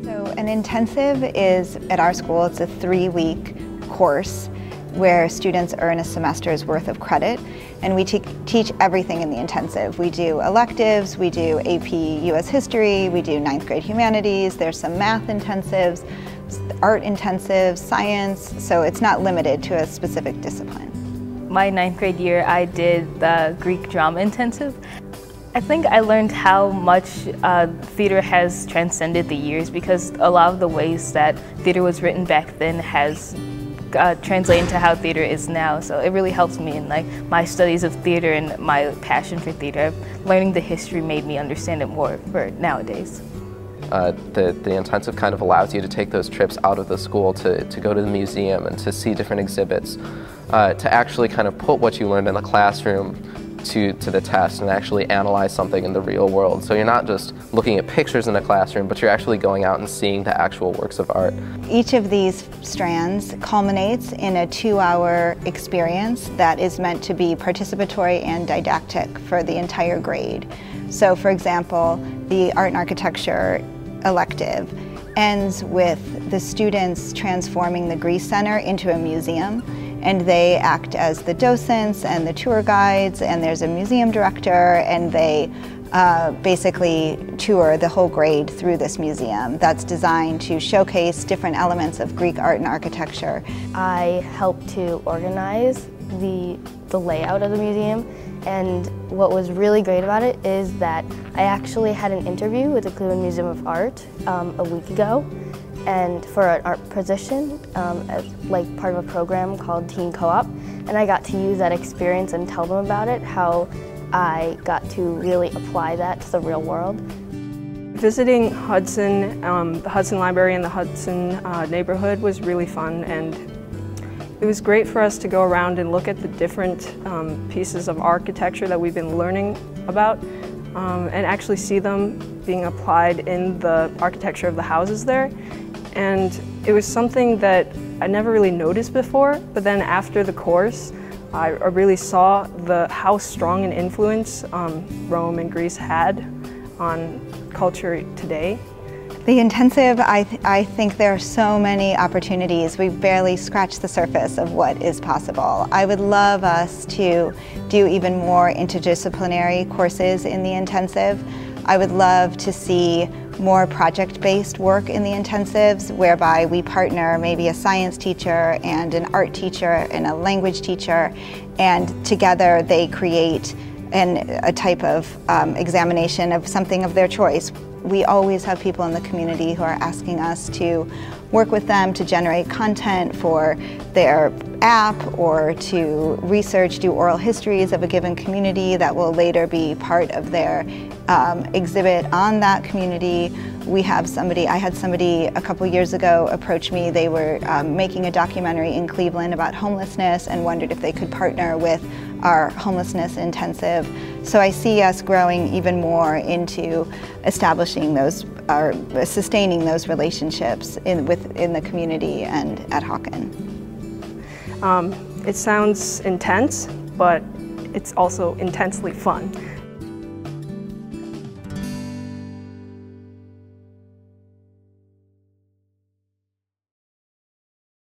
So an intensive is, at our school, it's a 3-week course where students earn a semester's worth of credit, and we teach everything in the intensive. We do electives, we do AP US History, we do 9th grade Humanities, there's some math intensives, art intensives, science, so it's not limited to a specific discipline. My 9th grade year, I did the Greek drama intensive. I think I learned how much theater has transcended the years, because a lot of the ways that theater was written back then has translate into how theater is now, so it really helps me in my studies of theater and my passion for theater. Learning the history made me understand it more for nowadays. The intensive kind of allows you to take those trips out of the school to go to the museum and to see different exhibits, to actually kind of put what you learned in the classroom to the test and actually analyze something in the real world. So you're not just looking at pictures in a classroom, but you're actually going out and seeing the actual works of art. Each of these strands culminates in a 2-hour experience that is meant to be participatory and didactic for the entire grade. So for example, the art and architecture elective ends with the students transforming the Greece Center into a museum, and they act as the docents and the tour guides, and there's a museum director, and they basically tour the whole grade through this museum that's designed to showcase different elements of Greek art and architecture. I helped to organize the layout of the museum, and what was really great about it is that I actually had an interview with the Cleveland Museum of Art a week ago, and for an art position as part of a program called Teen Co-op, and I got to use that experience and tell them about it, how I got to really apply that to the real world. Visiting Hudson, the Hudson Library in the Hudson neighborhood was really fun, and it was great for us to go around and look at the different pieces of architecture that we've been learning about, and actually see them being applied in the architecture of the houses there. And it was something that I never really noticed before, but then after the course, I really saw how strong an influence Rome and Greece had on culture today. The intensive, I think there are so many opportunities. We've barely scratched the surface of what is possible. I would love us to do even more interdisciplinary courses in the intensive. I would love to see more project-based work in the intensives, whereby we partner maybe a science teacher and an art teacher and a language teacher, and together they create a type of examination of something of their choice. We always have people in the community who are asking us to work with them to generate content for their app, or to research, do oral histories of a given community that will later be part of their exhibit on that community. I had somebody a couple years ago approach me. They were making a documentary in Cleveland about homelessness and wondered if they could partner with our homelessness intensive. So I see us growing even more into establishing those, or sustaining those relationships within the community and at Hawken. It sounds intense, but it's also intensely fun.